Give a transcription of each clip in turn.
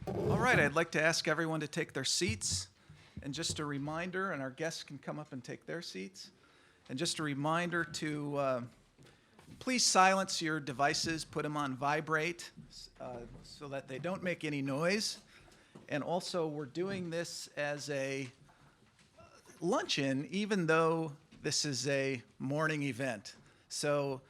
All right, I'd like to ask everyone to take their seats. And just a reminder, and our guests can come up and take their seats. And just a reminder to please silence your devices, put them on vibrate so that they don't make any noise. And also, we're doing this as a luncheon, even though this is a morning event. So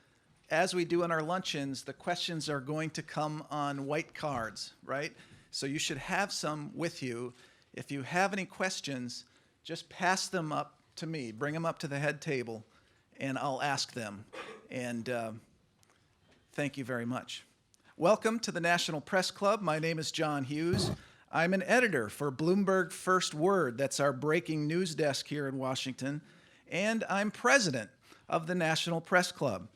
as we do in our luncheons, the questions are going to come on white cards, right? So you should have some with you. If you have any questions, just pass them up to me. Bring them up to the head table, and I'll ask them. And thank you very much. Welcome to the National Press Club. My name is John Hughes. I'm an editor for Bloomberg First Word. That's our breaking news desk here in Washington. And I'm president of the National Press Club.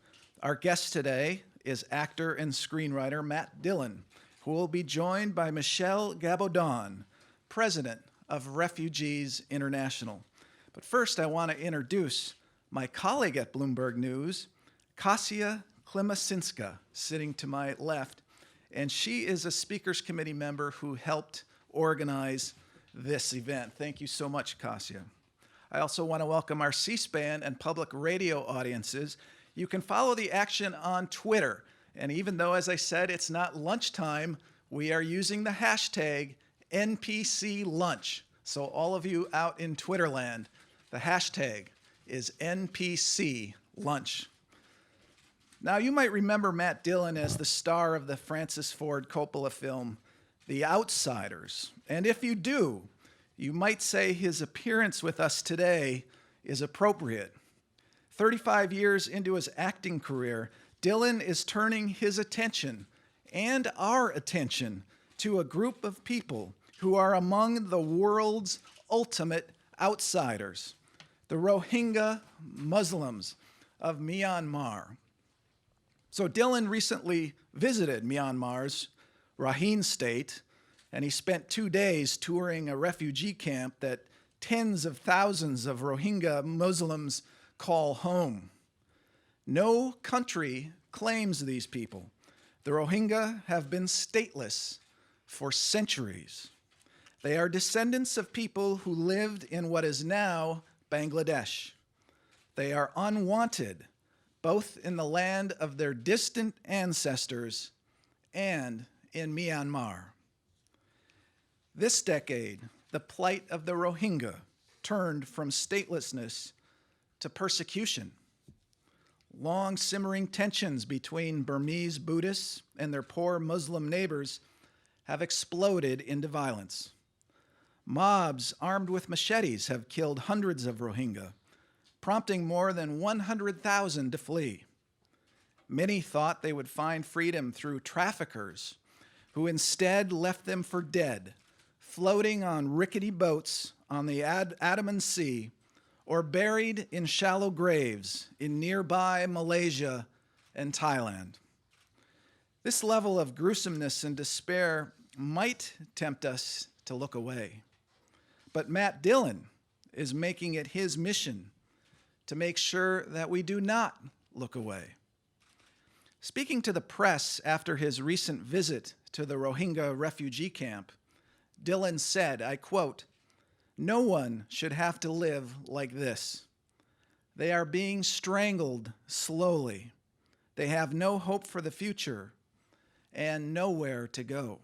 Our guest today is actor and screenwriter Matt Dillon, who will be joined by Michelle Gabaudan, president of Refugees International. But first, I want to introduce my colleague at Bloomberg News, Kasia Klimasinska, sitting to my left, and she is a Speakers Committee member who helped organize this event. Thank you so much, Kasia. I also want to welcome our C-SPAN and public radio audiences. You can follow the action on Twitter, and even though, as I said, it's not lunchtime, we are using the hashtag NPC Lunch. So all of you out in Twitterland, the hashtag is NPC Lunch. Now, you might remember Matt Dillon as the star of the Francis Ford Coppola film, The Outsiders. And if you do, you might say his appearance with us today is appropriate. 35 years into his acting career, Dillon is turning his attention and our attention to a group of people who are among the world's ultimate outsiders, the Rohingya Muslims of Myanmar. So Dillon recently visited Myanmar's Rakhine state, and he spent 2 days touring a refugee camp that tens of thousands of Rohingya Muslims call home. No country claims these people. The Rohingya have been stateless for centuries. They are descendants of people who lived in what is now Bangladesh. They are unwanted, both in the land of their distant ancestors and in Myanmar. This decade, the plight of the Rohingya turned from statelessness to persecution. Long simmering tensions between Burmese Buddhists and their poor Muslim neighbors have exploded into violence. Mobs armed with machetes have killed hundreds of Rohingya, prompting more than 100,000 to flee. Many thought they would find freedom through traffickers, who instead left them for dead, floating on rickety boats on the Andaman Sea, or buried in shallow graves in nearby Malaysia and Thailand. This level of gruesomeness and despair might tempt us to look away. But Matt Dillon is making it his mission to make sure that we do not look away. Speaking to the press after his recent visit to the Rohingya refugee camp, Dillon said, I quote, "No one should have to live like this. They are being strangled slowly. They have no hope for the future and nowhere to go."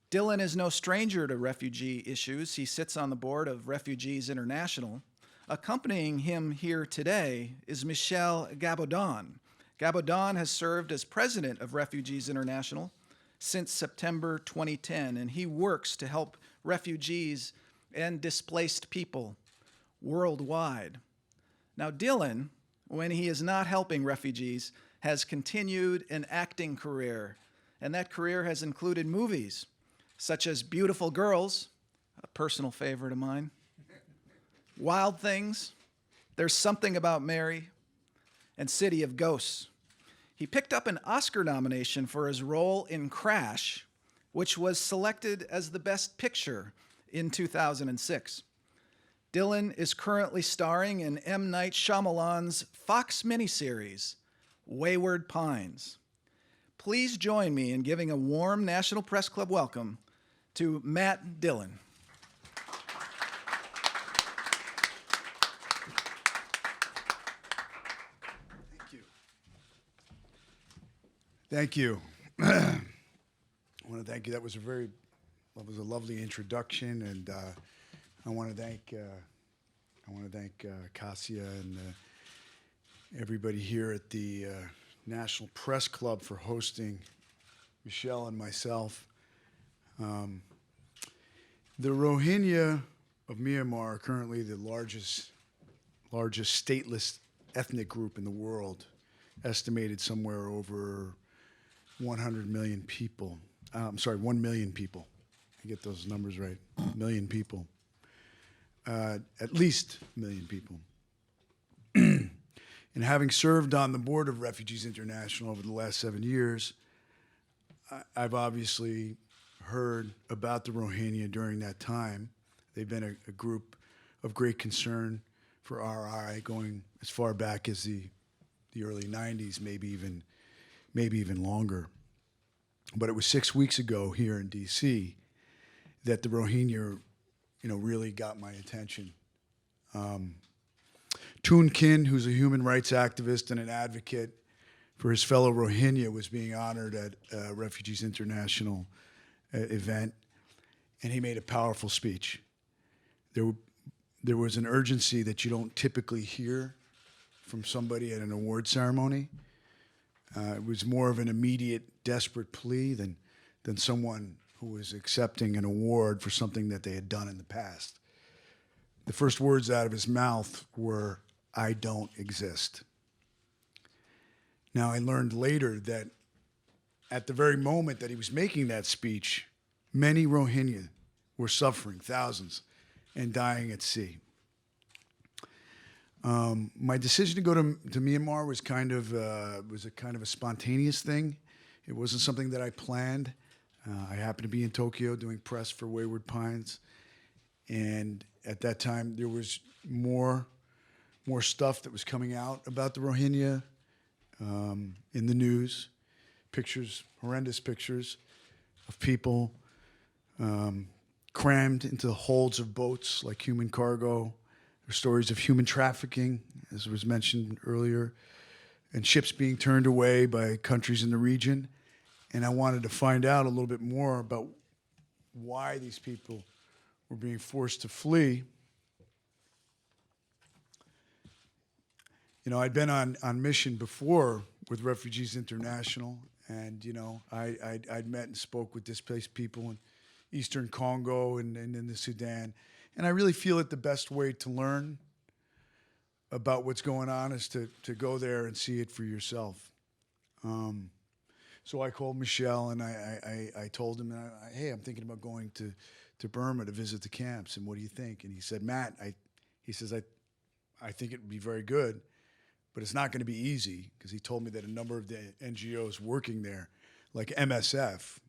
Dillon is no stranger to refugee issues. He sits on the board of Refugees International. Accompanying him here today is Michelle Gabaudan. Gabaudan has served as president of Refugees International since September 2010, and he works to help refugees and displaced people worldwide. Now, Dillon, when he is not helping refugees, has continued an acting career, and that career has included movies such as Beautiful Girls, a personal favorite of mine, Wild Things, There's Something About Mary, and City of Ghosts. He picked up an Oscar nomination for his role in Crash, which was selected as the Best Picture in 2006. Dillon is currently starring in M. Night Shyamalan's Fox miniseries, Wayward Pines. Please join me in giving a warm National Press Club welcome to Matt Dillon. Thank you. I want to thank you. That was a lovely introduction, and I want to thank Kasia and everybody here at the National Press Club for hosting Michelle and myself. The Rohingya of Myanmar are currently the largest stateless ethnic group in the world, estimated somewhere over 100 million people. 1 million people. I get those numbers right. Million people. At least a million people. And having served on the board of Refugees International over the last 7 years, I've obviously heard about the Rohingya during that time. They've been a group of great concern for RI going as far back as the early 90s, maybe even longer. But it was 6 weeks ago here in D.C. that the Rohingya, really got my attention. Thun Khin, who's a human rights activist and an advocate for his fellow Rohingya, was being honored at a Refugees International event, and he made a powerful speech. There was an urgency that you don't typically hear from somebody at an award ceremony. It was more of an immediate, desperate plea than someone who was accepting an award for something that they had done in the past. The first words out of his mouth were, "I don't exist." Now, I learned later that at the very moment that he was making that speech, many Rohingya were suffering, thousands, and dying at sea. My decision to go to Myanmar was a kind of a spontaneous thing. It wasn't something that I planned. I happened to be in Tokyo doing press for Wayward Pines, and at that time there was more stuff that was coming out about the Rohingya in the news. Pictures, horrendous pictures of people crammed into the holds of boats like human cargo. There are stories of human trafficking, as was mentioned earlier, and ships being turned away by countries in the region. And I wanted to find out a little bit more about why these people were being forced to flee. I'd been on mission before with Refugees International, and I'd met and spoke with displaced people in Eastern Congo and in the Sudan. And I really feel that the best way to learn about what's going on is to go there and see it for yourself. So I called Michelle and I told him, hey, I'm thinking about going to Burma to visit the camps, and what do you think? And he said, Matt, he says, I think it would be very good, but it's not going to be easy, because he told me that a number of the NGOs working there, like MSF,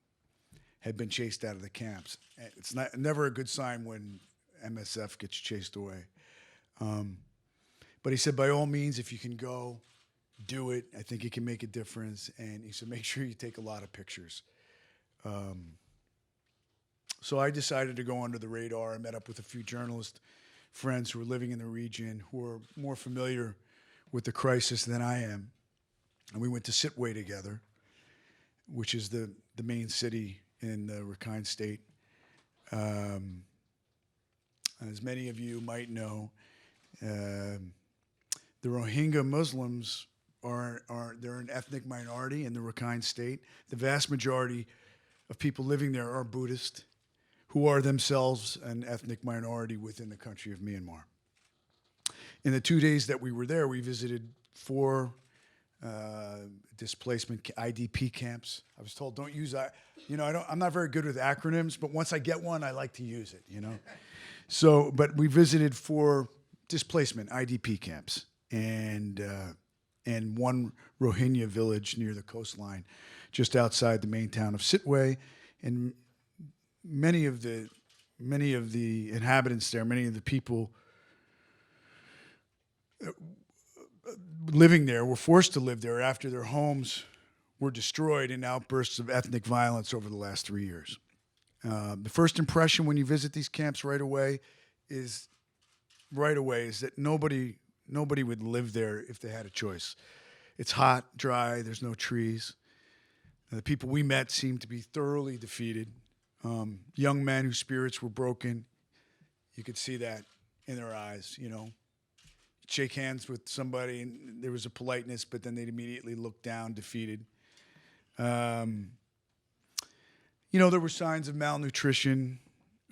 had been chased out of the camps. It's never a good sign when MSF gets chased away. But he said, by all means, if you can go, do it. I think it can make a difference. And he said, make sure you take a lot of pictures. So I decided to go under the radar. I met up with a few journalist friends who were living in the region, who are more familiar with the crisis than I am. And we went to Sittwe together, which is the main city in the Rakhine State. As many of you might know, the Rohingya Muslims they're an ethnic minority in the Rakhine State. The vast majority of people living there are Buddhist, who are themselves an ethnic minority within the country of Myanmar. In the 2 days that we were there, we visited 4 displacement IDP camps. I was told, don't use that. I'm not very good with acronyms, but once I get one, I like to use it, So, but we visited 4 displacement IDP camps and 1 Rohingya village near the coastline, just outside the main town of Sittwe. And many of the inhabitants there, many of the people living there were forced to live there after their homes were destroyed in outbursts of ethnic violence over the last 3 years. The first impression when you visit these camps right away is that nobody would live there if they had a choice. It's hot, dry, there's no trees. The people we met seemed to be thoroughly defeated. Young men whose spirits were broken. You could see that in their eyes, you know. You'd shake hands with somebody and there was a politeness, but then they'd immediately look down, defeated. You know, there were signs of malnutrition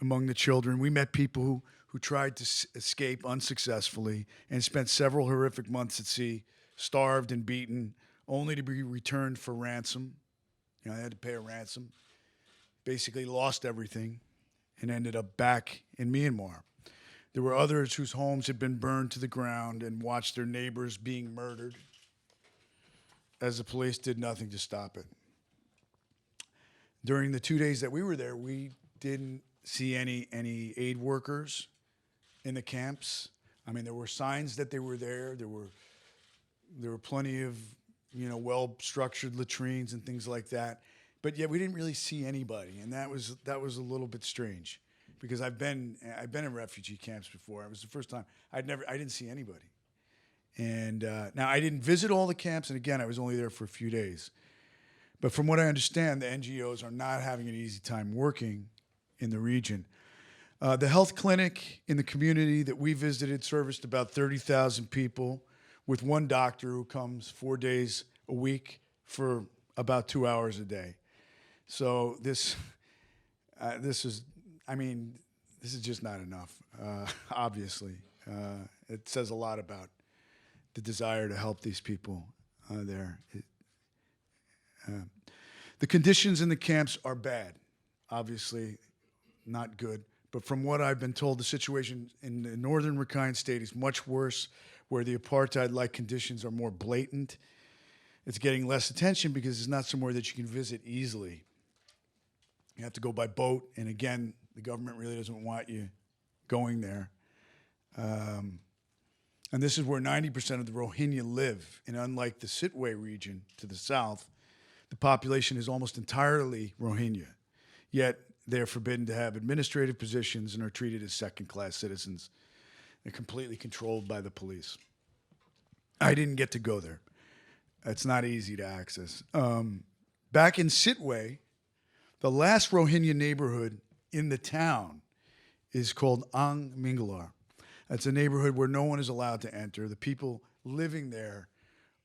among the children. We met people who tried to escape unsuccessfully and spent several horrific months at sea, starved and beaten, only to be returned for ransom. You know, they had to pay a ransom. Basically lost everything and ended up back in Myanmar. There were others whose homes had been burned to the ground and watched their neighbors being murdered as the police did nothing to stop it. During the 2 days that we were there, we didn't see any aid workers in the camps. I mean, there were signs that they were there. There were plenty of, you know, well-structured latrines and things like that. But yet we didn't really see anybody, and that was a little bit strange, because I've been in refugee camps before. It was the first time I didn't see anybody. And now I didn't visit all the camps, and again, I was only there for a few days. But from what I understand, the NGOs are not having an easy time working in the region. The health clinic in the community that we visited serviced about 30,000 people, with one doctor who comes 4 days a week for about 2 hours a day. So this is just not enough, obviously. It says a lot about the desire to help these people there. The conditions in the camps are bad, obviously not good. But from what I've been told, the situation in the northern Rakhine State is much worse, where the apartheid-like conditions are more blatant. It's getting less attention because it's not somewhere that you can visit easily. You have to go by boat, and again, the government really doesn't want you going there. And this is where 90% of the Rohingya live, and unlike the Sitwe region to the south, the population is almost entirely Rohingya. Yet they are forbidden to have administrative positions and are treated as second-class citizens. They're completely controlled by the police. I didn't get to go there. It's not easy to access. Back in Sitwe, the last Rohingya neighborhood in the town is called Ang Minglar. It's a neighborhood where no one is allowed to enter. The people living there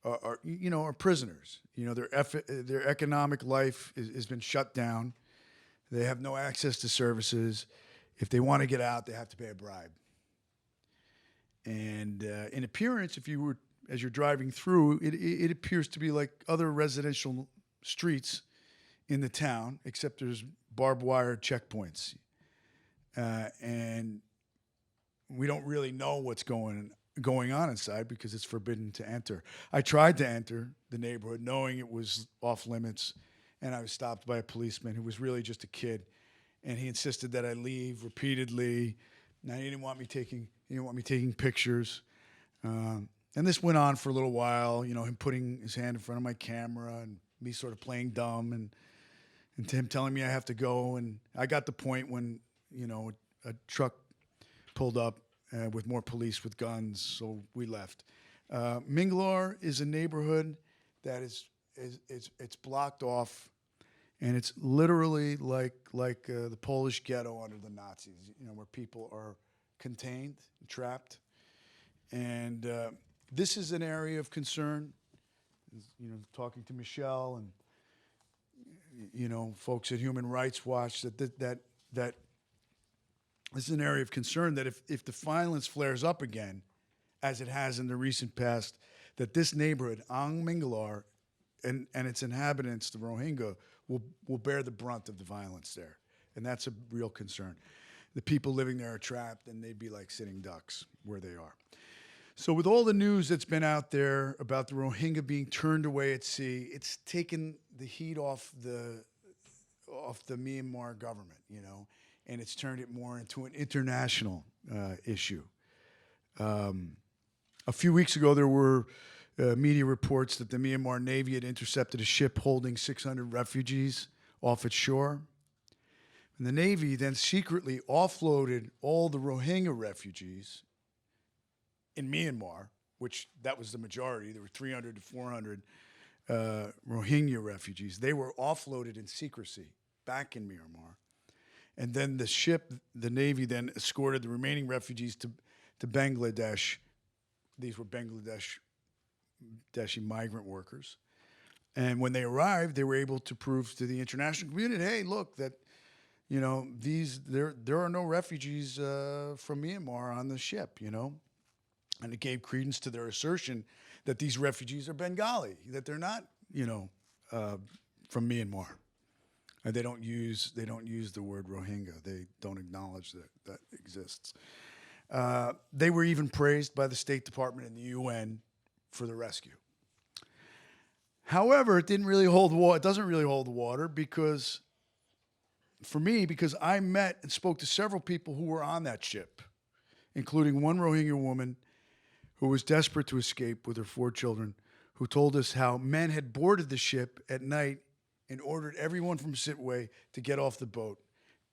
are prisoners. You know, their economic life has been shut down. They have no access to services. If they want to get out, they have to pay a bribe. And in appearance, as you're driving through, it appears to be like other residential streets in the town, except there's barbed wire checkpoints. And we don't really know what's going on inside because it's forbidden to enter. I tried to enter the neighborhood knowing it was off limits, and I was stopped by a policeman who was really just a kid, and he insisted that I leave repeatedly. Now he didn't want me taking pictures. And this went on for a little while, you know, him putting his hand in front of my camera and me sort of playing dumb and him telling me I have to go. And I got the point when, you know, a truck pulled up with more police with guns, so we left. Minglar is a neighborhood that it's blocked off, and it's literally like the Polish ghetto under the Nazis, you know, where people are contained, trapped. And this is an area of concern. You know, talking to Michelle and, you know, folks at Human Rights Watch, that this is an area of concern, that if the violence flares up again, as it has in the recent past, that this neighborhood, Ang Minglar, and its inhabitants, the Rohingya, will bear the brunt of the violence there. And that's a real concern. The people living there are trapped, and they'd be like sitting ducks where they are. So with all the news that's been out there about the Rohingya being turned away at sea, it's taken the heat off the Myanmar government, you know, and it's turned it more into an international issue. A few weeks ago, there were media reports that the Myanmar Navy had intercepted a ship holding 600 refugees off its shore. And the Navy then secretly offloaded all the Rohingya refugees in Myanmar, which that was the majority. There were 300 to 400 Rohingya refugees. They were offloaded in secrecy back in Myanmar. And then the ship, the Navy then escorted the remaining refugees to Bangladesh. These were Bangladeshi migrant workers. And when they arrived, they were able to prove to the international community, hey, look, that there are no refugees from Myanmar on the ship, And it gave credence to their assertion that these refugees are Bengali, that they're not, from Myanmar. And they don't use the word Rohingya. They don't acknowledge that exists. They were even praised by the State Department and the UN for the rescue. However, it didn't really hold water. It doesn't really hold water because I met and spoke to several people who were on that ship, including one Rohingya woman who was desperate to escape with her 4 children, who told us how men had boarded the ship at night and ordered everyone from Sitwe to get off the boat,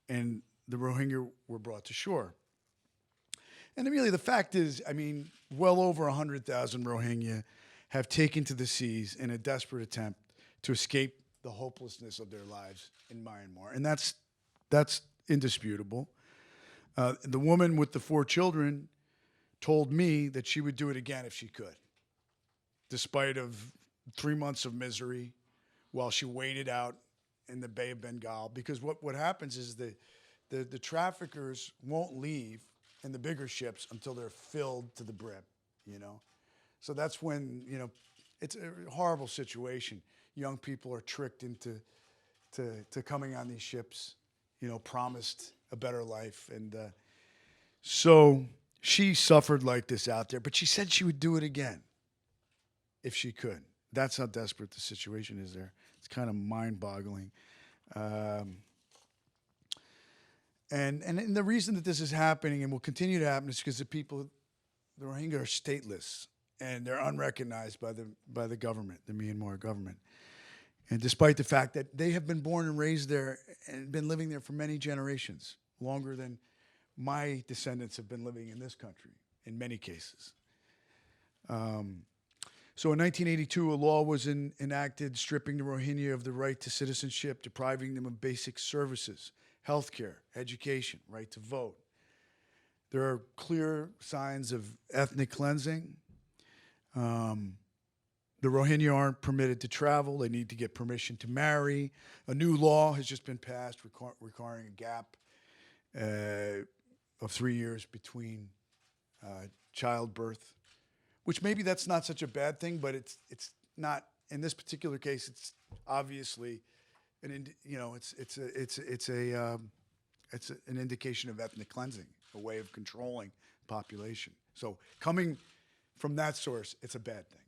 and the Rohingya were brought to shore. And really, the fact is, well over 100,000 Rohingya have taken to the seas in a desperate attempt to escape the hopelessness of their lives in Myanmar, and that's indisputable. The woman with the 4 children told me that she would do it again if she could, despite of 3 months of misery while she waited out in the Bay of Bengal. Because what happens is the traffickers won't leave in the bigger ships until they're filled to the brim, So that's when, it's a horrible situation. Young people are tricked into coming on these ships, promised a better life. And so she suffered like this out there, but she said she would do it again if she could. That's how desperate the situation is there. It's kind of mind-boggling. And the reason that this is happening and will continue to happen is because the Rohingya are stateless and they're unrecognized by the government, the Myanmar government. And despite the fact that they have been born and raised there and been living there for many generations, longer than my descendants have been living in this country, in many cases. So in 1982, a law was enacted stripping the Rohingya of the right to citizenship, depriving them of basic services, healthcare, education, right to vote. There are clear signs of ethnic cleansing. The Rohingya aren't permitted to travel. They need to get permission to marry. A new law has just been passed requiring a gap of 3 years between childbirth, which maybe that's not such a bad thing, but it's not in this particular case. It's obviously an indication of ethnic cleansing, a way of controlling population. So coming from that source, it's a bad thing,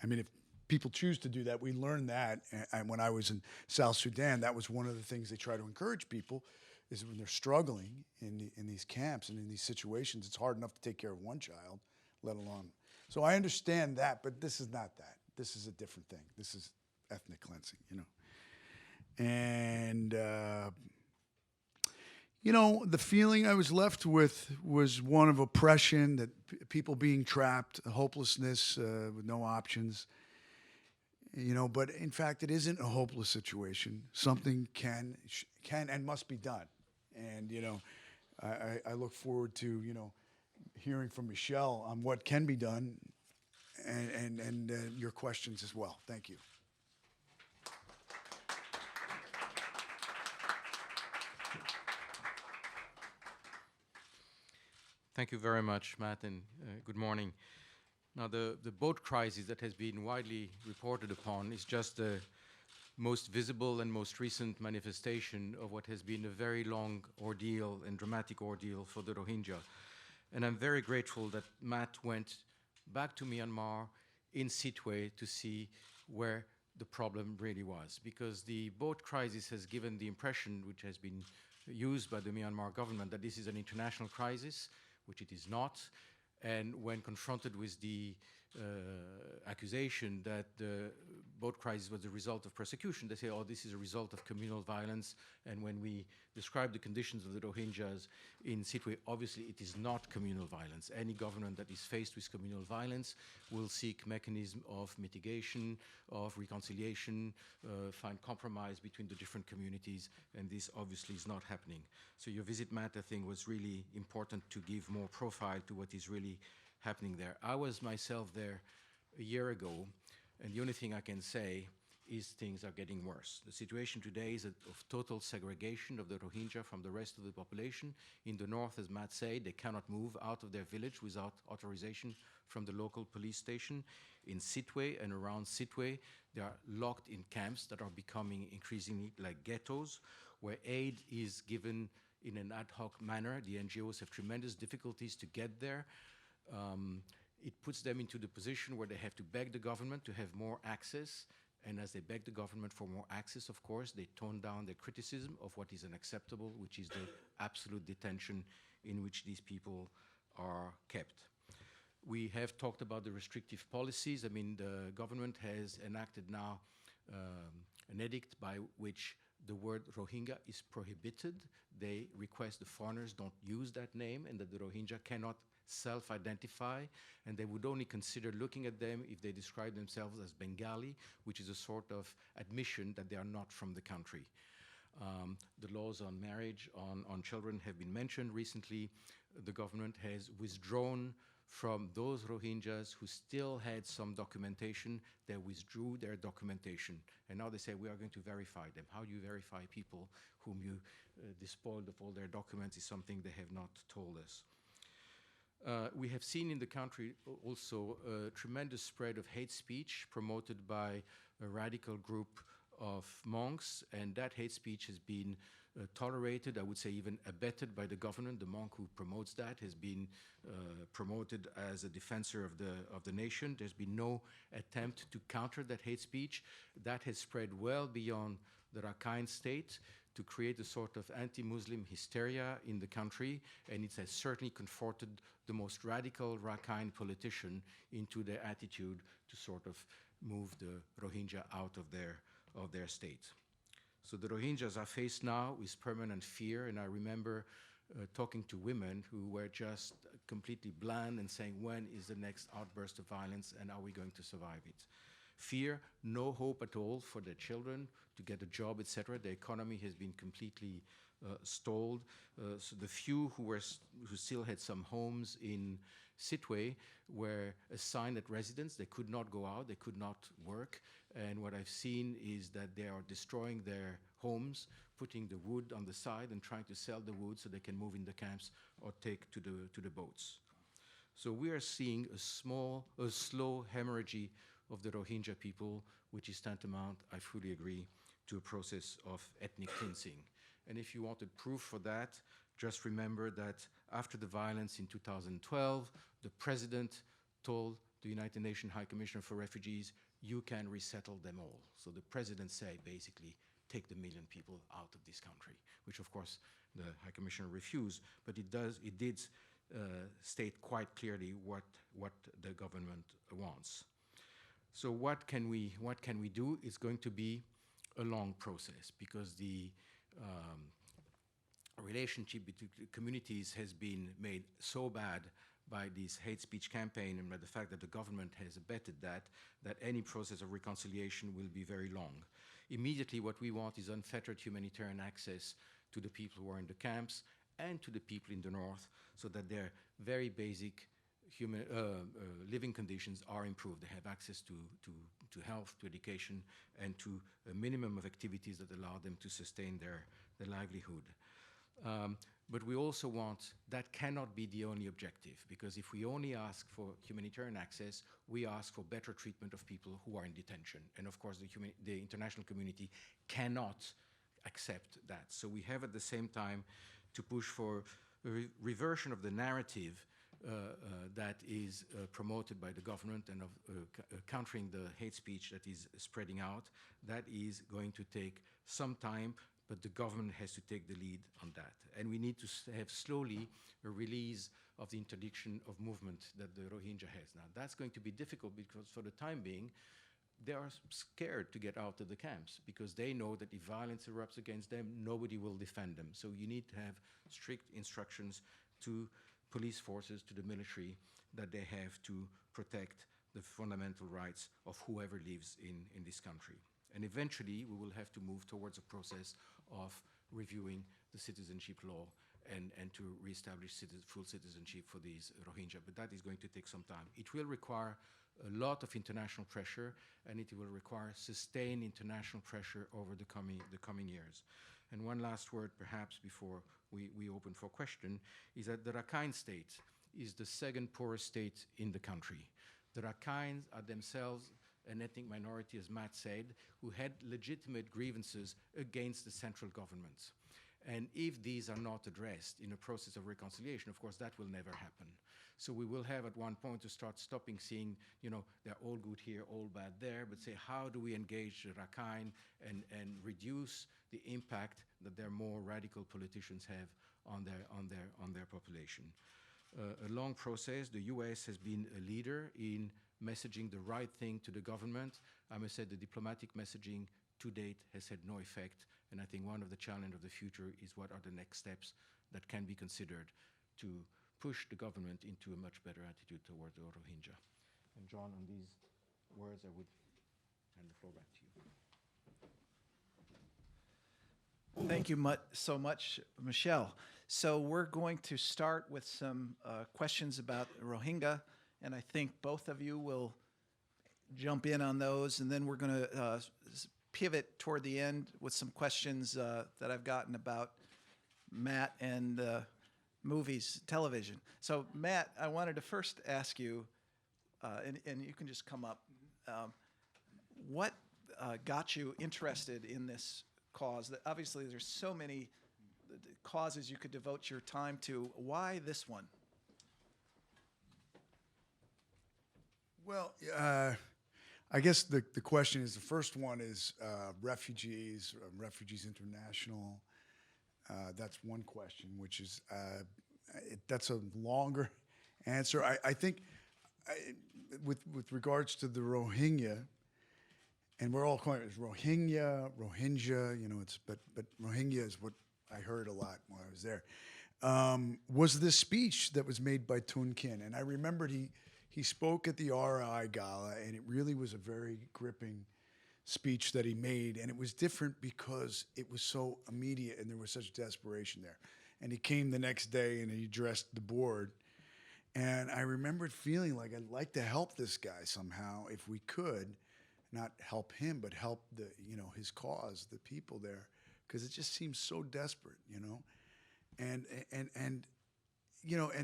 if people choose to do that, we learned that. And when I was in South Sudan, that was one of the things they try to encourage people, is when they're struggling in these camps and in these situations, it's hard enough to take care of one child, let alone. So I understand that, but this is not that. This is a different thing. This is ethnic cleansing, And, the feeling I was left with was one of oppression, that people being trapped, hopelessness with no options. But in fact, it isn't a hopeless situation. Something can and must be done. And, I look forward to, hearing from Michelle on what can be done and your questions as well. Thank you. Thank you very much, Matt, and good morning. Now, the boat crisis that has been widely reported upon is just the most visible and most recent manifestation of what has been a very long ordeal and dramatic ordeal for the Rohingya. And I'm very grateful that Matt went back to Myanmar in Sitwe to see where the problem really was, because the boat crisis has given the impression, which has been used by the Myanmar government, that this is an international crisis, which it is not. And when confronted with the accusation that the boat crisis was the result of persecution. They say, oh, this is a result of communal violence. And when we describe the conditions of the Rohingyas in Sittwe, obviously it is not communal violence. Any government that is faced with communal violence will seek mechanism of mitigation, of reconciliation, find compromise between the different communities, and this obviously is not happening. So your visit, Matt, I think was really important to give more profile to what is really happening there. I was myself there a year ago, and the only thing I can say is things are getting worse. The situation today is of total segregation of the Rohingya from the rest of the population. In the north, as Matt said, they cannot move out of their village without authorization from the local police station. In Sittwe and around Sittwe, they are locked in camps that are becoming increasingly like ghettos, where aid is given in an ad hoc manner. The NGOs have tremendous difficulties to get there. It puts them into the position where they have to beg the government to have more access. And as they beg the government for more access, of course, they tone down their criticism of what is unacceptable, which is the absolute detention in which these people are kept. We have talked about the restrictive policies. I mean, the government has enacted now an edict by which the word Rohingya is prohibited. They request the foreigners don't use that name and that the Rohingya cannot self-identify, and they would only consider looking at them if they describe themselves as Bengali, which is a sort of admission that they are not from the country. The laws on marriage, on children have been mentioned recently. The government has withdrawn from those Rohingyas who still had some documentation. They withdrew their documentation, and now they say we are going to verify them. How do you verify people whom you despoiled of all their documents is something they have not told us. We have seen in the country also a tremendous spread of hate speech promoted by a radical group of monks, and that hate speech has been tolerated, I would say even abetted by the government. The monk who promotes that has been promoted as a defensor of the nation. There's been no attempt to counter that hate speech. That has spread well beyond the Rakhine state to create a sort of anti-Muslim hysteria in the country, and it has certainly comforted the most radical Rakhine politician into their attitude to sort of move the Rohingya out of their state. So the Rohingyas are faced now with permanent fear, and I remember talking to women who were just completely bland and saying, when is the next outburst of violence and are we going to survive it? Fear, no hope at all for their children to get a job, etc. The economy has been completely stalled. So the few who still had some homes in Sittwe were assigned at residence. They could not go out, they could not work. And what I've seen is that they are destroying their homes, putting the wood on the side and trying to sell the wood so they can move in the camps or take to the boats. So we are seeing a slow hemorrhage of the Rohingya people, which is tantamount, I fully agree, to a process of ethnic cleansing. And if you wanted proof for that, just remember that after the violence in 2012, the president told the United Nations High Commissioner for Refugees, you can resettle them all. So the president said, basically, take the 1 million people out of this country, which of course the High Commissioner refused, but it did state quite clearly what the government wants. So what can we do? It's going to be a long process because the relationship between communities has been made so bad by this hate speech campaign and by the fact that the government has abetted that any process of reconciliation will be very long. Immediately what we want is unfettered humanitarian access to the people who are in the camps and to the people in the north so that their very basic living conditions are improved. They have access to health, to education, and to a minimum of activities that allow them to sustain their livelihood. But we also want, that cannot be the only objective, because if we only ask for humanitarian access, we ask for better treatment of people who are in detention. And of course, the international community cannot accept that. So we have at the same time to push for a reversion of the narrative that is promoted by the government and of countering the hate speech that is spreading out. That is going to take some time, but the government has to take the lead on that. And we need to have slowly a release of the interdiction of movement that the Rohingya has. Now, that's going to be difficult because for the time being, they are scared to get out of the camps because they know that if violence erupts against them, nobody will defend them. So you need to have strict instructions to police forces, to the military, that they have to protect the fundamental rights of whoever lives in this country. And eventually, we will have to move towards a process of reviewing the citizenship law and to reestablish full citizenship for these Rohingya. But that is going to take some time. It will require a lot of international pressure, and it will require sustained international pressure over the coming years. And one last word, perhaps, before we open for question, is that the Rakhine state is the second poorest state in the country. The Rakhines are themselves an ethnic minority, as Matt said, who had legitimate grievances against the central government. And if these are not addressed in a process of reconciliation, of course, that will never happen. So we will have at one point to start stopping seeing, they're all good here, all bad there, but say, how do we engage the Rakhine and reduce the impact that their more radical politicians have on their population? A long process. The US has been a leader in messaging the right thing to the government. I must say the diplomatic messaging to date has had no effect, and I think one of the challenges of the future is what are the next steps that can be considered to push the government into a much better attitude towards the Rohingya. And John, on these words, I would hand the floor back to you. Thank you so much, Michelle. So we're going to start with some questions about Rohingya, and I think both of you will jump in on those, and then we're going to pivot toward the end with some questions that I've gotten about Matt and movies, television. So Matt, I wanted to first ask you, and you can just come up, what got you interested in this cause? That obviously there's so many causes you could devote your time to. Why this one? Well, I guess the question is, the first one is refugees, Refugees International. That's one question, which is, that's a longer answer. I think with regards to the Rohingya, and we're all calling it Rohingya, but Rohingya is what I heard a lot while I was there, was this speech that was made by Thun Khin. And I remembered he spoke at the RI Gala, and it really was a very gripping speech that he made. And it was different because it was so immediate and there was such desperation there. And he came the next day and he addressed the board. And I remembered feeling like I'd like to help this guy somehow if we could. Not help him, but help his cause, the people there, because it just seems so desperate, and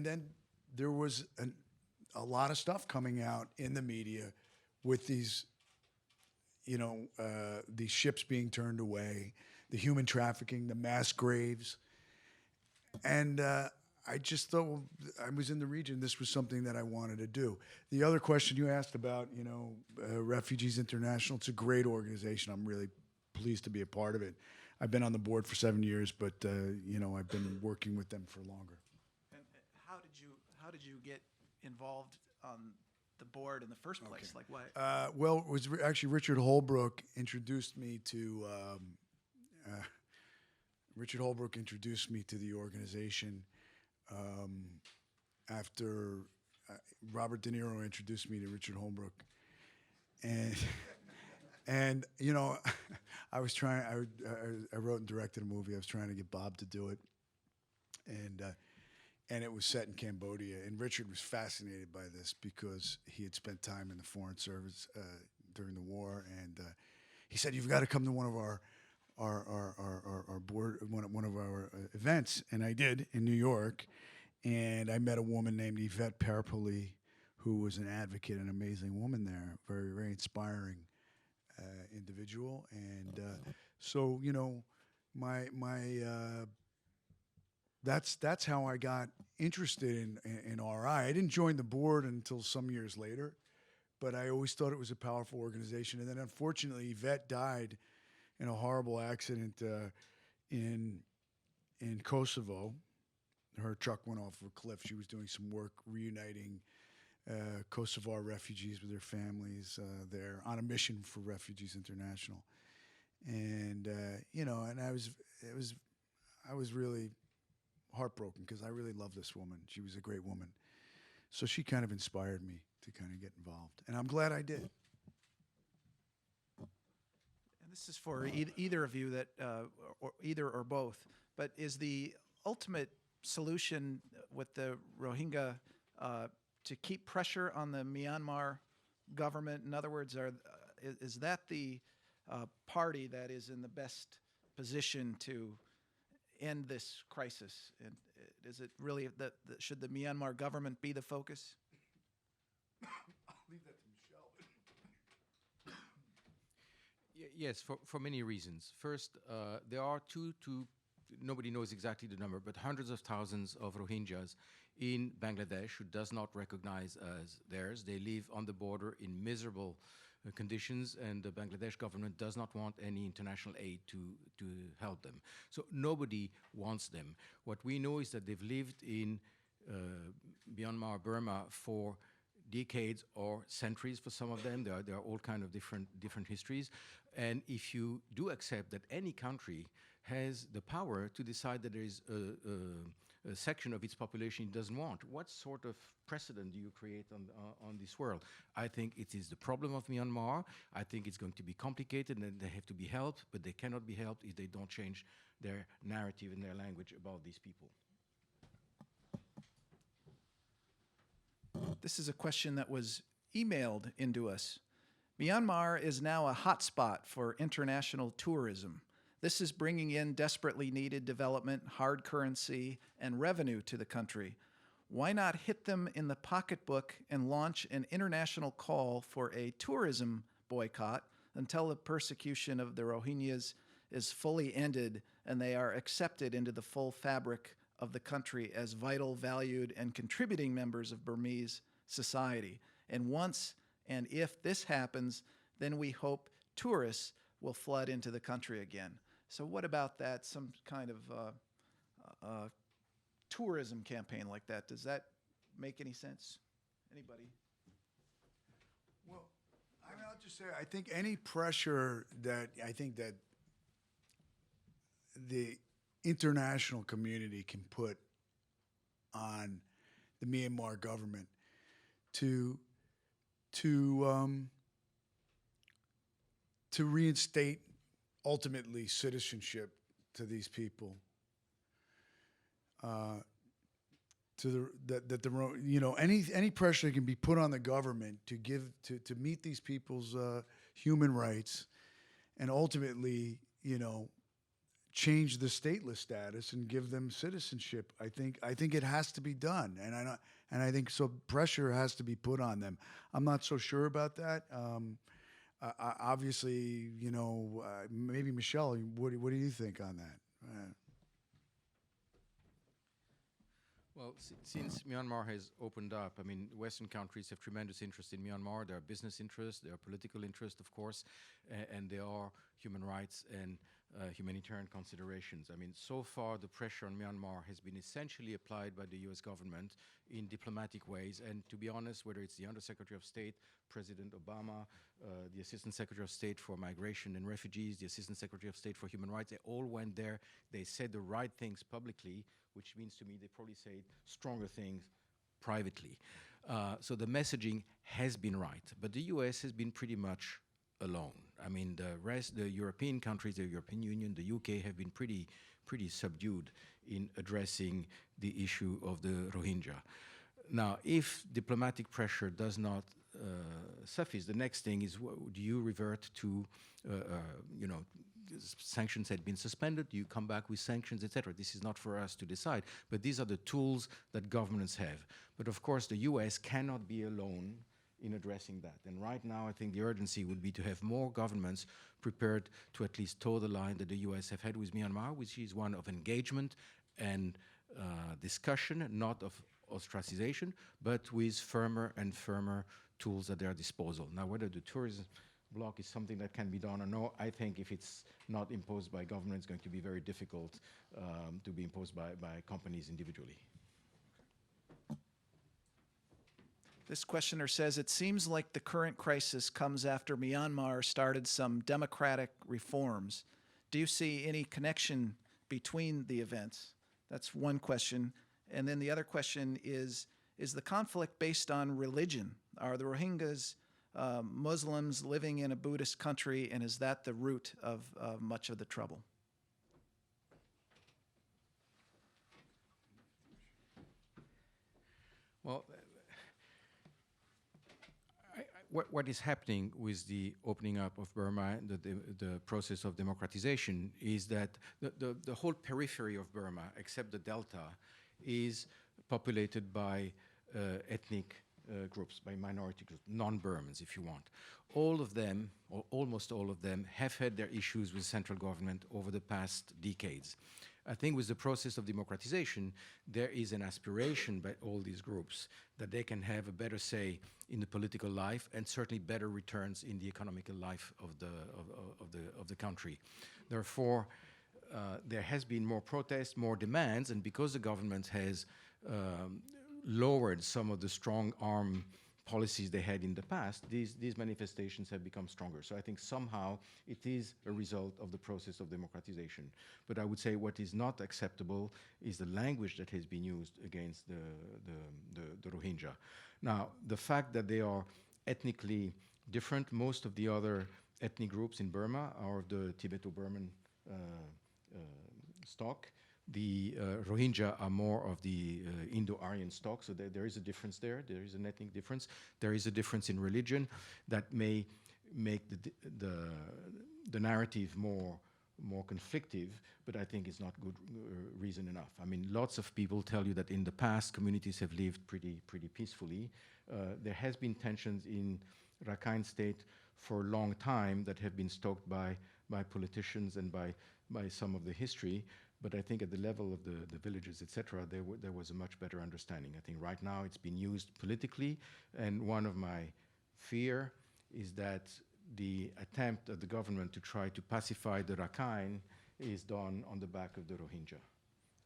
then there was a lot of stuff coming out in the media with these ships being turned away, the human trafficking, the mass graves, and I just thought, well, I was in the region. This was something that I wanted to do. The other question you asked about, Refugees International, it's a great organization. I'm really pleased to be a part of it. I've been on the board for 7 years, but I've been working with them for longer. And how did you get involved on the board in the first place? Okay. Like why? Well, it was actually Richard Holbrooke introduced me to the organization. After Robert De Niro introduced me to Richard Holbrooke, and I was trying. I wrote and directed a movie. I was trying to get Bob to do it, and it was set in Cambodia. And Richard was fascinated by this because he had spent time in the Foreign Service during the war, and he said, "You've got to come to one of our board, one of our events," and I did in New York, and I met a woman named Yvette Perpoli, who was an advocate, an amazing woman there, very, very inspiring individual, and so that's how I got interested in RI. I didn't join the board until some years later, but I always thought it was a powerful organization, and then unfortunately Yvette died in a horrible accident in Kosovo. Her truck went off a cliff. She was doing some work reuniting Kosovar refugees with their families there on a mission for Refugees International. And and I was really heartbroken because I really love this woman. She was a great woman. So she kind of inspired me to kind of get involved, and I'm glad I did. And this is for either of you that, or either or both. But is the ultimate solution with the Rohingya to keep pressure on the Myanmar government? In other words, is that the party that is in the best position to end this crisis? And is it really that should the Myanmar government be the focus? I'll leave that to Michelle. Yes, for many reasons. First, there are nobody knows exactly the number, but hundreds of thousands of Rohingyas in Bangladesh who does not recognize as theirs. They live on the border in miserable conditions, and the Bangladesh government does not want any international aid to help them. So nobody wants them. What we know is that they've lived in Myanmar, Burma for decades or centuries for some of them. There are all kind of different histories. And if you do accept that any country has the power to decide that there is a section of its population it doesn't want, what sort of precedent do you create on this world? I think it is the problem of Myanmar. I think it's going to be complicated and they have to be helped, but they cannot be helped if they don't change their narrative and their language about these people. This is a question that was emailed into us. Myanmar is now a hotspot for international tourism. This is bringing in desperately needed development, hard currency, and revenue to the country. Why not hit them in the pocketbook and launch an international call for a tourism boycott until the persecution of the Rohingyas is fully ended and they are accepted into the full fabric of the country as vital, valued, and contributing members of Burmese society? And once and if this happens, then we hope tourists will flood into the country again. So what about that, some kind of tourism campaign like that? Does that make any sense? Anybody? Well, I'll just say, I think any pressure that the international community can put on the Myanmar government to reinstate ultimately citizenship to these people, any pressure that can be put on the government to meet these people's human rights, and ultimately change the stateless status and give them citizenship. I think it has to be done, and I think so. Pressure has to be put on them. I'm not so sure about that. Obviously, maybe Michelle. What do you think on that? Well, since Myanmar has opened up, I mean, Western countries have tremendous interest in Myanmar. There are business interests, there are political interests, of course, and there are human rights and humanitarian considerations. I mean, so far the pressure on Myanmar has been essentially applied by the US government in diplomatic ways. And to be honest, whether it's the Undersecretary of State, President Obama, the Assistant Secretary of State for Migration and Refugees, the Assistant Secretary of State for Human Rights, they all went there. They said the right things publicly, which means to me they probably say stronger things privately. So the messaging has been right, but the US has been pretty much alone. I mean, the European countries, the European Union, the UK have been pretty subdued in addressing the issue of the Rohingya. Now, if diplomatic pressure does not suffice, the next thing is, do you revert to, sanctions had been suspended, you come back with sanctions, etc. This is not for us to decide, but these are the tools that governments have. But of course, the US cannot be alone in addressing that. And right now, I think the urgency would be to have more governments prepared to at least toe the line that the US have had with Myanmar, which is one of engagement and discussion, not of ostracization, but with firmer and firmer tools at their disposal. Now, whether the tourism block is something that can be done or no. I think if it's not imposed by government, it's going to be very difficult to be imposed by companies individually. This questioner says, it seems like the current crisis comes after Myanmar started some democratic reforms. Do you see any connection between the events? That's one question. And then the other question is the conflict based on religion? Are the Rohingyas Muslims living in a Buddhist country, and is that the root of much of the trouble? Well, what is happening with the opening up of Burma, the process of democratization, is that the whole periphery of Burma, except the delta, is populated by ethnic groups, by minority groups, non-Burmans, if you want. All of them, or almost all of them, have had their issues with central government over the past decades. I think with the process of democratization, there is an aspiration by all these groups that they can have a better say in the political life and certainly better returns in the economical life of the country. Therefore, there has been more protests, more demands, and because the government has lowered some of the strong arm policies they had in the past, these manifestations have become stronger. So I think somehow it is a result of the process of democratization. But I would say what is not acceptable is the language that has been used against the Rohingya. Now, the fact that they are ethnically different, most of the other ethnic groups in Burma are of the Tibeto-Burman stock. The Rohingya are more of the Indo-Aryan stock, so there is a difference there. There is an ethnic difference. There is a difference in religion that may make the narrative more conflictive, but I think it's not good reason enough. I mean, lots of people tell you that in the past, communities have lived pretty peacefully. There has been tensions in Rakhine State for a long time that have been stoked by politicians and by some of the history. But I think at the level of the villages, etc., there was a much better understanding. I think right now it's been used politically, and one of my fear is that the attempt of the government to try to pacify the Rakhine is done on the back of the Rohingya.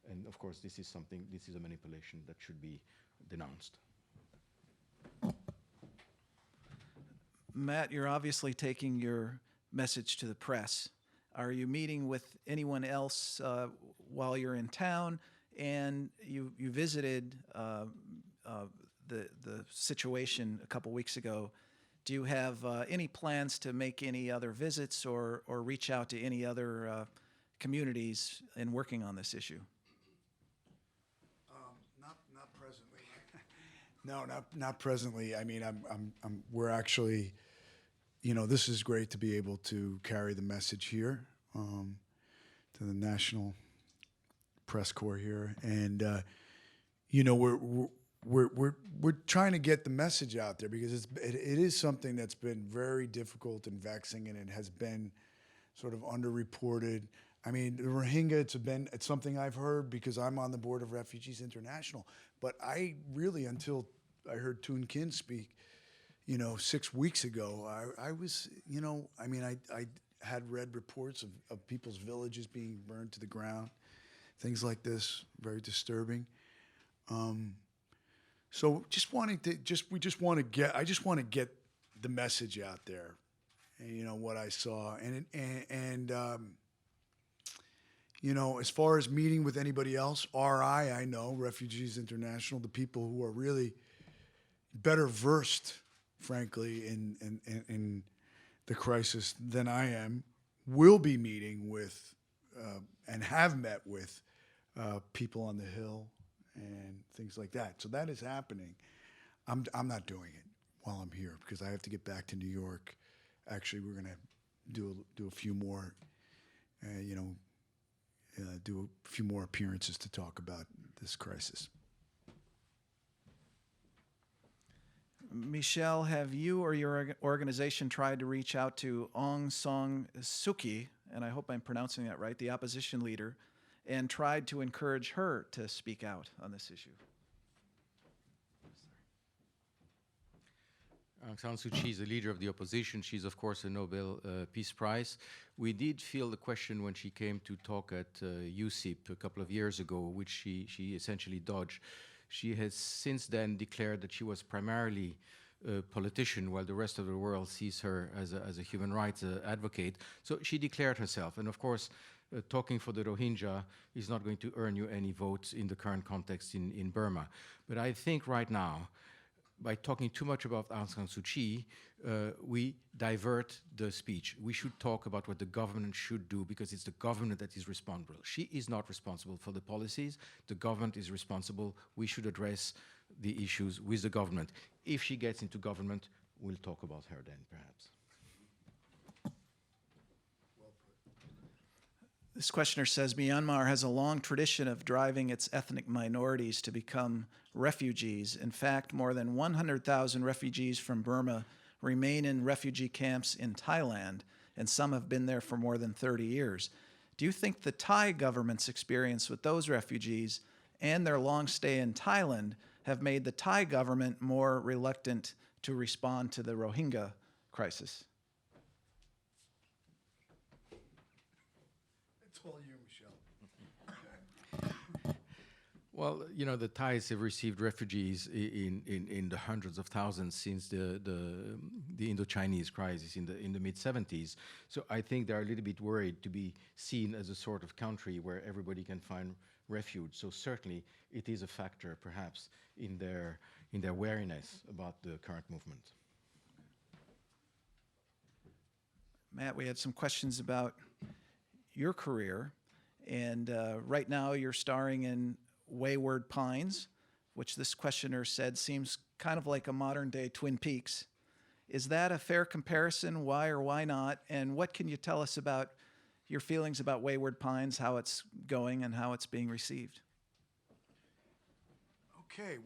And of course, this is a manipulation that should be denounced. Matt, you're obviously taking your message to the press. Are you meeting with anyone else while you're in town? And you visited the situation a couple weeks ago. Do you have any plans to make any other visits or reach out to any other communities in working on this issue? Not presently. No, not presently. I mean, we're actually, you know, this is great to be able to carry the message here to the National Press Corps here, and you know, we're trying to get the message out there because it is something that's been very difficult and vexing, and it has been sort of underreported. I mean, the Rohingya, it's something I've heard because I'm on the board of Refugees International, but I really, until I heard Thun Khin speak, you know, 6 weeks ago, I was, you know, I mean, I had read reports of people's villages being burned to the ground, things like this, very disturbing. So I just want to get the message out there, and, you know, what I saw, and you know, as far as meeting with anybody else, I know Refugees International, the people who are really better versed, frankly, in the crisis than I am, will be meeting with and have met with people on the Hill and things like that. So that is happening. I'm not doing it while I'm here because I have to get back to New York. Actually, we're going to do a few more, do a few more appearances to talk about this crisis. Michelle, have you or your organization tried to reach out to Aung San Suu Kyi, and I hope I'm pronouncing that right, the opposition leader, and tried to encourage her to speak out on this issue? Aung San Suu Kyi is the leader of the opposition. She's, of course, a Nobel Peace Prize. We did feel the question when she came to talk at UCIP a couple of years ago, which she essentially dodged. She has since then declared that she was primarily a politician, while the rest of the world sees her as a human rights advocate. So she declared herself. And of course, talking for the Rohingya is not going to earn you any votes in the current context in Burma. But I think right now, by talking too much about Aung San Suu Kyi, we divert the speech. We should talk about what the government should do, because it's the government that is responsible. She is not responsible for the policies. The government is responsible. We should address the issues with the government. If she gets into government, we'll talk about her then, perhaps. This questioner says Myanmar has a long tradition of driving its ethnic minorities to become refugees. In fact, more than 100,000 refugees from Burma remain in refugee camps in Thailand, and some have been there for more than 30 years. Do you think the Thai government's experience with those refugees and their long stay in Thailand have made the Thai government more reluctant to respond to the Rohingya crisis? It's all you, Michelle. Well, you know, the Thais have received refugees in the hundreds of thousands since the Indo-Chinese crisis in the mid-70s. So I think they're a little bit worried to be seen as a sort of country where everybody can find refuge. So certainly it is a factor, perhaps, in their wariness about the current movement. Matt, we had some questions about your career, and right now you're starring in Wayward Pines, which this questioner said seems kind of like a modern-day Twin Peaks. Is that a fair comparison? Why or why not? And what can you tell us about your feelings about Wayward Pines, how it's going and how it's being received? Okay,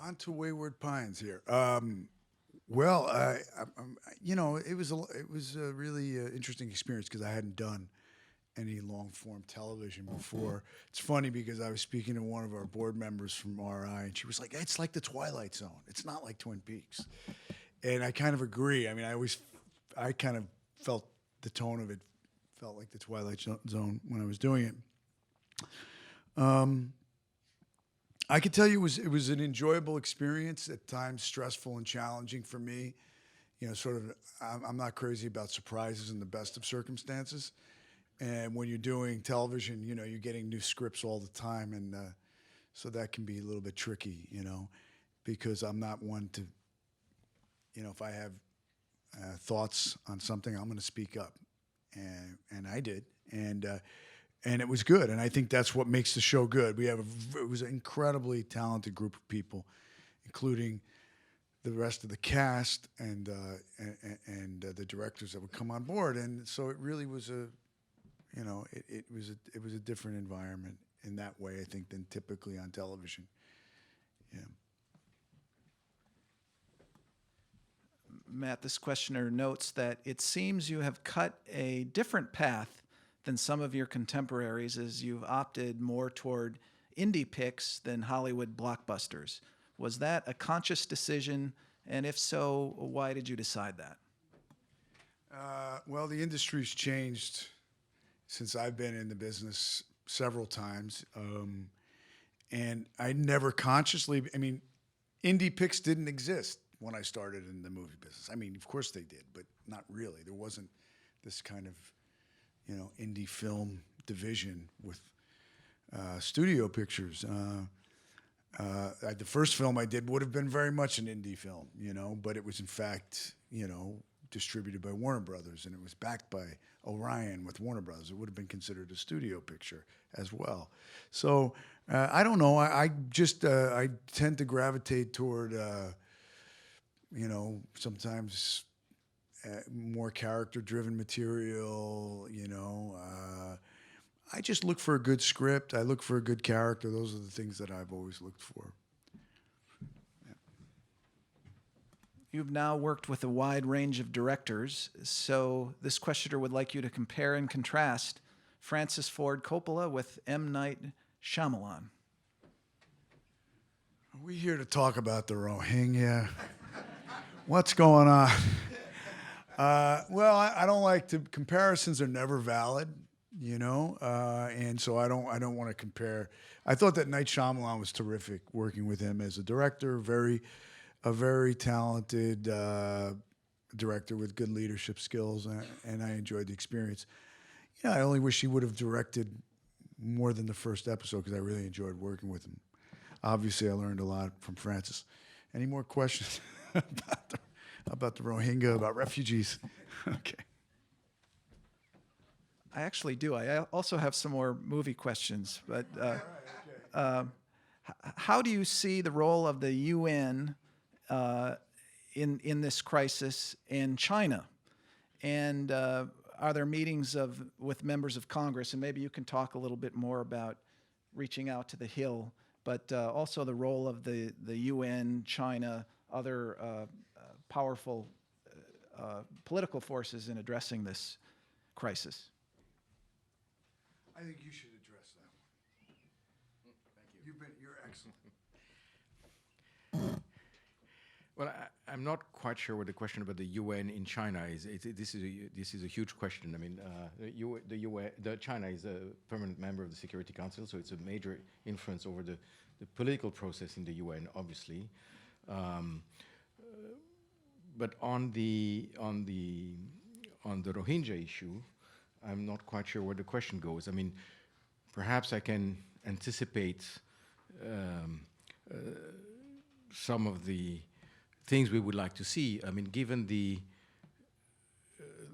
on to Wayward Pines here. Well, you know, it was a really interesting experience because I hadn't done any long-form television before. It's funny because I was speaking to one of our board members from RI, and she was like, "It's like the Twilight Zone. It's not like Twin Peaks." And I kind of agree. I mean, I kind of felt the tone of it felt like the Twilight Zone when I was doing it. I could tell you it was an enjoyable experience, at times stressful and challenging for me. You know, sort of, I'm not crazy about surprises in the best of circumstances. And when you're doing television, you know, you're getting new scripts all the time. And so that can be a little bit tricky, you know, because I'm not one to, you know, if I have thoughts on something, I'm going to speak up. And I did. And it was good. And I think that's what makes the show good. It was an incredibly talented group of people, including the rest of the cast and the directors that would come on board. And so it really was it was a different environment in that way, I think, than typically on television. Yeah. Matt, this questioner notes that it seems you have cut a different path than some of your contemporaries, as you've opted more toward indie picks than Hollywood blockbusters. Was that a conscious decision? And if so, why did you decide that? Well, the industry's changed since I've been in the business several times. And I never consciously, I mean, indie picks didn't exist when I started in the movie business. I mean, of course they did, but not really. There wasn't this kind of, you know, indie film division with studio pictures. The first film I did would have been very much an indie film, you know, but it was in fact, you know, distributed by Warner Brothers, and it was backed by Orion with Warner Brothers. It would have been considered a studio picture as well. So I don't know. I tend to gravitate toward, you know, sometimes more character-driven material. You know, I just look for a good script. I look for a good character. Those are the things that I've always looked for. You've now worked with a wide range of directors, so this questioner would like you to compare and contrast Francis Ford Coppola with M. Night Shyamalan. Are we here to talk about the Rohingya? What's going on? Well, I don't like to. Comparisons are never valid, you know, and so I don't want to compare. I thought that Night Shyamalan was terrific working with him as a director. A very talented director with good leadership skills, and I enjoyed the experience. You know, I only wish he would have directed more than the first episode because I really enjoyed working with him. Obviously, I learned a lot from Francis. Any more questions about the Rohingya, about refugees? Okay. I actually do. I also have some more movie questions, but how do you see the role of the UN in this crisis in China? And are there meetings with members of Congress? And maybe you can talk a little bit more about reaching out to the Hill, but also the role of the UN, China, other powerful political forces in addressing this crisis. I think you should address that one. Thank you. You're excellent. Well, I'm not quite sure what the question about the UN in China is. This is a huge question. I mean, China is a permanent member of the Security Council, so it's a major influence over the political process in the UN, obviously. But on the Rohingya issue, I'm not quite sure where the question goes. I mean, perhaps I can anticipate some of the things we would like to see. I mean, given the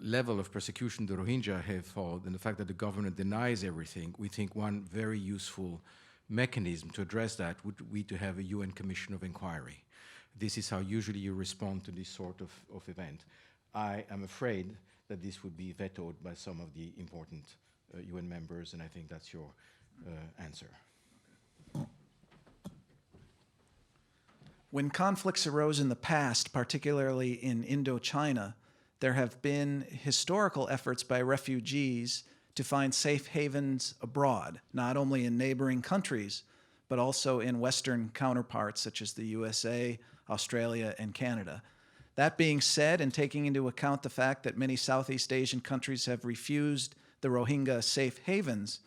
level of persecution the Rohingya have followed and the fact that the government denies everything, we think one very useful mechanism to address that would be to have a UN Commission of Inquiry. This is how usually you respond to this sort of event. I am afraid that this would be vetoed by some of the important UN members, and I think that's your answer. When conflicts arose in the past, particularly in Indochina, there have been historical efforts by refugees to find safe havens abroad, not only in neighboring countries, but also in Western counterparts such as the USA, Australia, and Canada. That being said, and taking into account the fact that many Southeast Asian countries have refused the Rohingya safe havens,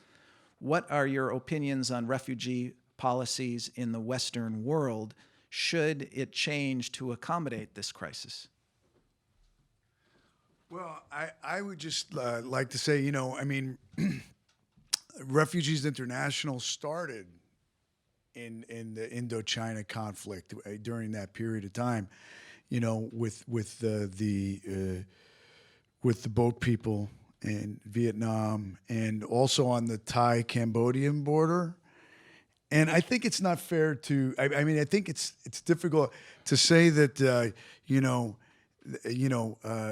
what are your opinions on refugee policies in the Western world? Should it change to accommodate this crisis? Well, I would just like to say, you know, I mean, Refugees International started in the Indochina conflict during that period of time, you know, with the boat people in Vietnam and also on the Thai-Cambodian border. And I think it's not fair to. I mean, I think it's difficult to say that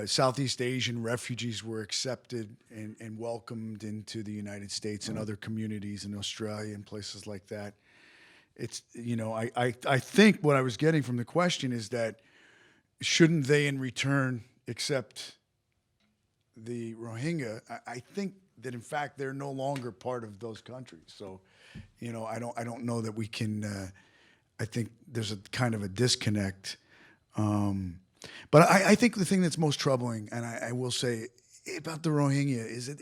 Southeast Asian refugees were accepted and welcomed into the United States and other communities in Australia and places like that. It's I think what I was getting from the question is that shouldn't they in return accept the Rohingya? I think that in fact they're no longer part of those countries. So. You know, I don't know that we can. I think there's a kind of a disconnect. But I think the thing that's most troubling, and I will say about the Rohingya, is that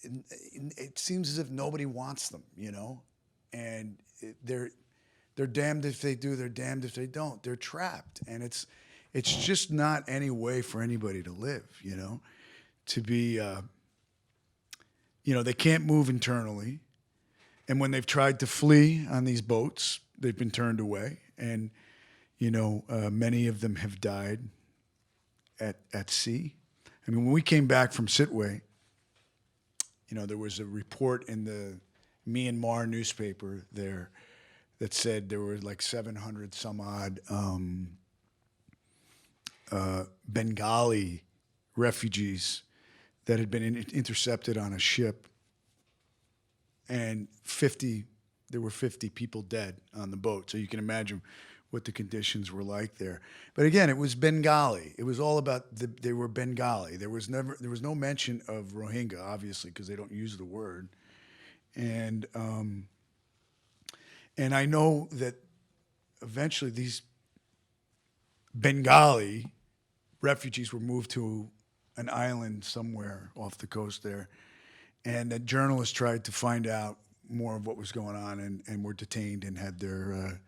it seems as if nobody wants them. You know, and they're damned if they do, they're damned if they don't. They're trapped, and it's just not any way for anybody to live. You know, to be. They can't move internally. And when they've tried to flee on these boats, they've been turned away. And, many of them have died at sea. I mean, when we came back from Sitwe, there was a report in the Myanmar newspaper there that said there were like 700 some odd Bengali refugees that had been intercepted on a ship. And there were 50 people dead on the boat. So you can imagine what the conditions were like there. But again, it was Bengali. It was all about they were Bengali. There was no mention of Rohingya, obviously, because they don't use the word. And I know that eventually these Bengali refugees were moved to an island somewhere off the coast there. And the journalists tried to find out more of what was going on and were detained and had their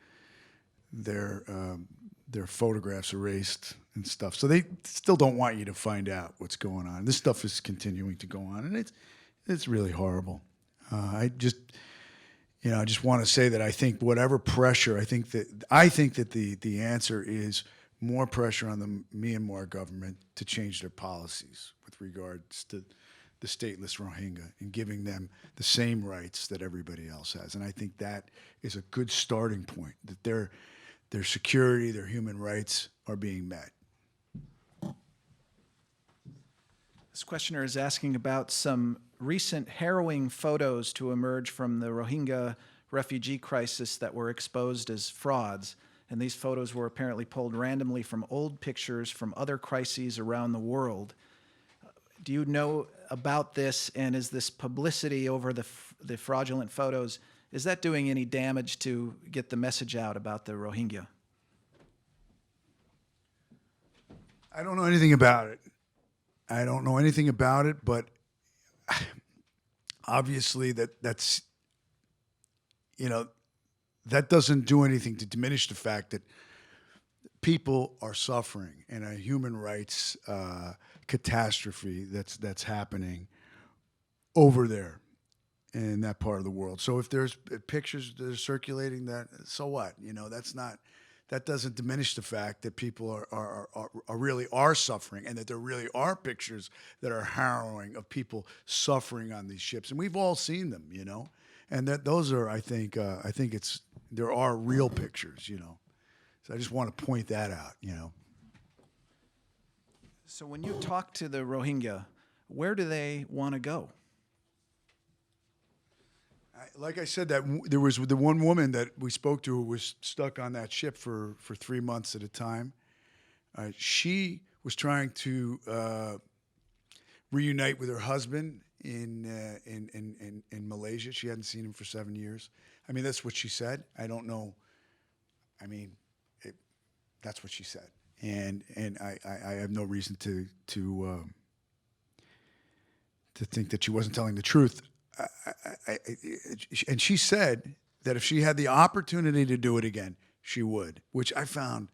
photographs erased and stuff. So they still don't want you to find out what's going on. This stuff is continuing to go on, and it's really horrible. I just want to say that I think whatever pressure, I think that the answer is more pressure on the Myanmar government to change their policies with regards to the stateless Rohingya and giving them the same rights that everybody else has. And I think that is a good starting point, that their security, their human rights are being met. This questioner is asking about some recent harrowing photos to emerge from the Rohingya refugee crisis that were exposed as frauds. And these photos were apparently pulled randomly from old pictures from other crises around the world. Do you know about this, and is this publicity over the fraudulent photos, is that doing any damage to get the message out about the Rohingya? I don't know anything about it. But obviously that's that doesn't do anything to diminish the fact that people are suffering in a human rights catastrophe that's happening over there in that part of the world. So if there's pictures that are circulating, that, so what? That doesn't diminish the fact that people are really suffering, and that there really are pictures that are harrowing of people suffering on these ships, and we've all seen them, and that those are, I think there are real pictures, So I just want to point that out, So when you talk to the Rohingya, where do they want to go? Like I said, that there was the one woman that we spoke to who was stuck on that ship for 3 months at a time. She was trying to reunite with her husband in Malaysia. She hadn't seen him for 7 years. I mean, that's what she said. I don't know. I mean, that's what she said, and I have no reason to think that she wasn't telling the truth. And she said that if she had the opportunity to do it again, she would, which I found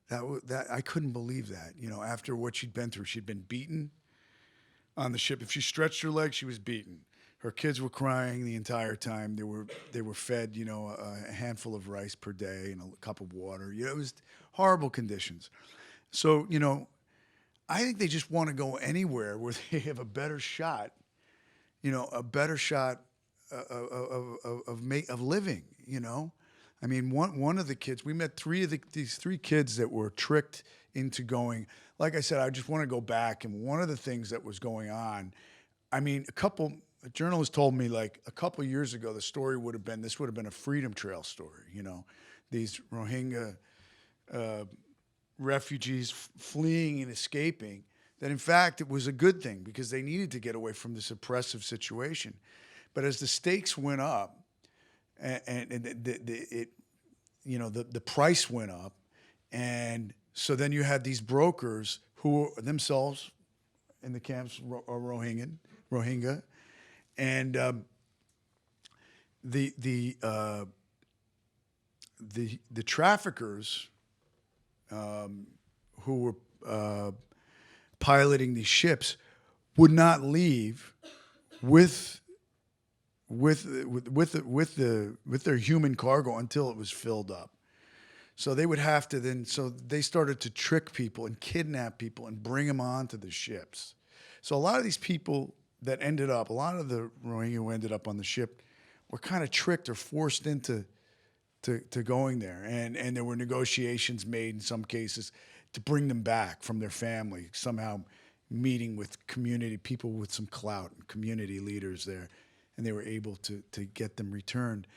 that I couldn't believe that, after what she'd been through. She'd been beaten on the ship. If she stretched her legs, she was beaten. Her kids were crying the entire time. They were fed, a handful of rice per day and a cup of water. It was horrible conditions. So, I think they just want to go anywhere where they have a better shot, of living, I mean, one of the kids, we met these three kids that were tricked into going. Like I said, I just want to go back, and one of the things that was going on, I mean, a journalist told me like a couple years ago, this would have been a Freedom Trail story, these Rohingya refugees fleeing and escaping, that in fact it was a good thing because they needed to get away from this oppressive situation. But as the stakes went up, and the price went up, and so then you had these brokers who themselves in the camps are Rohingya, and the traffickers who were piloting these ships would not leave with their human cargo until it was filled up. So they would have to so they started to trick people and kidnap people and bring them onto the ships. So a lot of these people that a lot of the Rohingya who ended up on the ship were kind of tricked or forced into going there. And there were negotiations made in some cases to bring them back from their family, somehow meeting with people with some clout and community leaders there, and they were able to get them returned.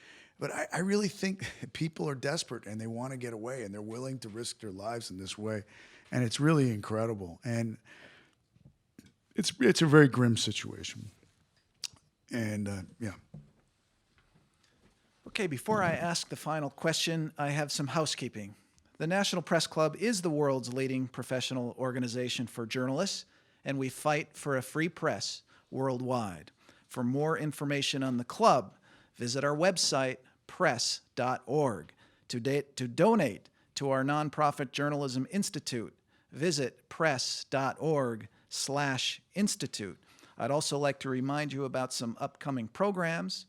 But I really think people are desperate and they want to get away, and they're willing to risk their lives in this way. And it's really incredible. And it's a very grim situation. And yeah. Okay, before I ask the final question, I have some housekeeping. The National Press Club is the world's leading professional organization for journalists, and we fight for a free press worldwide. For more information on the club, visit our website, press.org. To donate to our nonprofit journalism institute, visit press.org/institute. I'd also like to remind you about some upcoming programs.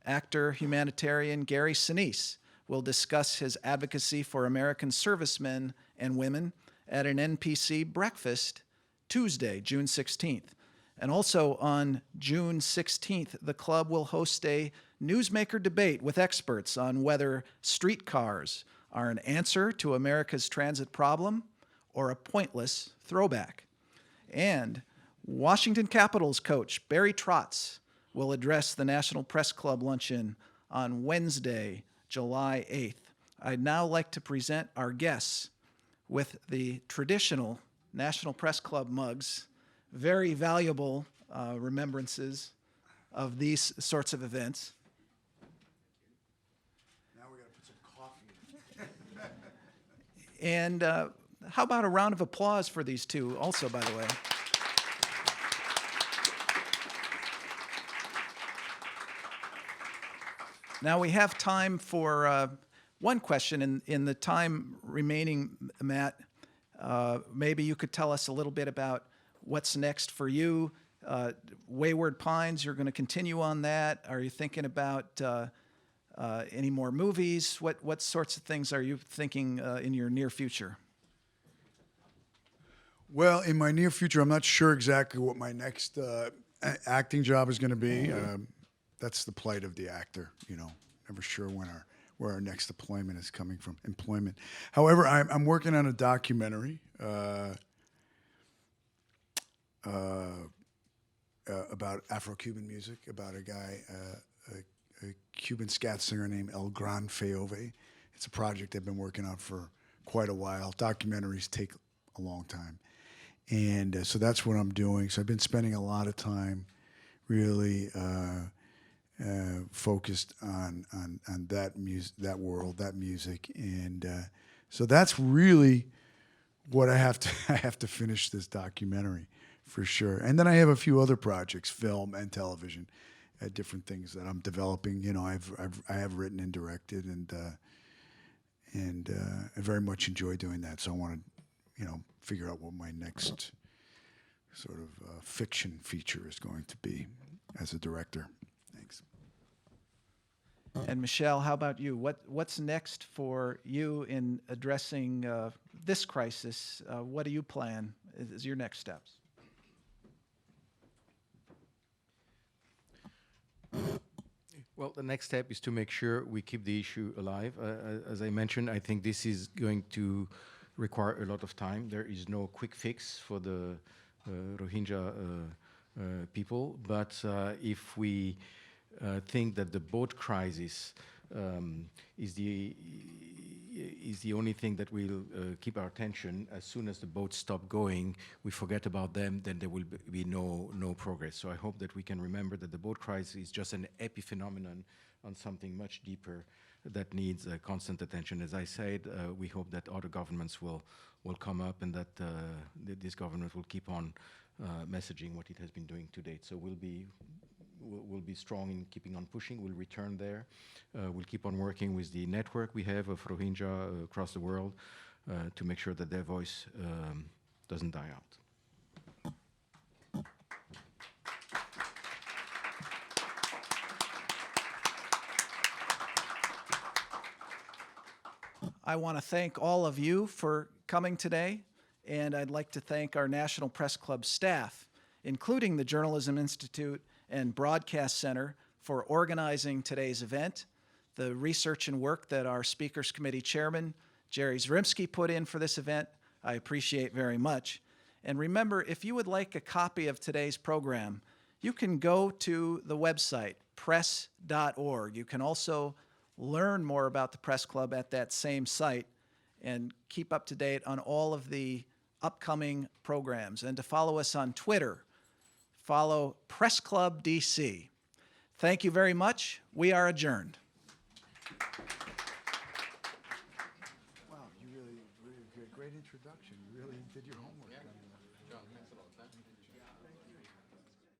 Actor humanitarian Gary Sinise will discuss his advocacy for American servicemen and women at an NPC breakfast Tuesday, June 16th. And also on June 16th, the club will host a newsmaker debate with experts on whether streetcars are an answer to America's transit problem or a pointless throwback. And Washington Capitals coach Barry Trotz will address the National Press Club luncheon on Wednesday, July 8th. I'd now like to present our guests with the traditional National Press Club mugs, very valuable remembrances of these sorts of events. Now we got to put some coffee in. And how about a round of applause for these two also, by the way? Now we have time for one question. In the time remaining, Matt, maybe you could tell us a little bit about what's next for you. Wayward Pines, you're going to continue on that. Are you thinking about any more movies? What sorts of things are you thinking in your near future? Well, in my near future, I'm not sure exactly what my next acting job is going to be. That's the plight of the actor, you know. Never sure where our next deployment is coming from, employment. However, I'm working on a documentary about Afro-Cuban music, about a guy, a Cuban scat singer named El Gran Feove. It's a project I've been working on for quite a while. Documentaries take a long time. And so that's what I'm doing. So I've been spending a lot of time really focused on that that world, that music, and so that's really what I have to finish this documentary for sure. And then I have a few other projects, film and television, different things that I'm developing. You know, I have written and directed, and I very much enjoy doing that. So I want to, you know, figure out what my next sort of fiction feature is going to be as a director. Thanks. And Michelle, how about you? What's next for you in addressing this crisis? What do you plan as your next steps? Well, the next step is to make sure we keep the issue alive. As I mentioned, I think this is going to require a lot of time. There is no quick fix for the Rohingya people, but if we think that the boat crisis is the only thing that will keep our attention, as soon as the boats stop going, we forget about them, then there will be no progress. So I hope that we can remember that the boat crisis is just an epiphenomenon on something much deeper that needs constant attention. As I said, we hope that other governments will come up, and that this government will keep on messaging what it has been doing to date. So we'll be strong in keeping on pushing. We'll return there. We'll keep on working with the network we have of Rohingya across the world to make sure that their voice doesn't die out. I want to thank all of you for coming today, and I'd like to thank our National Press Club staff, including the Journalism Institute and Broadcast Center, for organizing today's event, the research and work that our Speakers Committee Chairman, Jerry Zrimsky, put in for this event. I appreciate very much. And remember, if you would like a copy of today's program, you can go to the website, press.org. You can also learn more about the Press Club at that same site and keep up to date on all of the upcoming programs. And to follow us on Twitter, follow Press Club DC. Thank you very much. We are adjourned. Wow, you really. introduction. You really did your homework.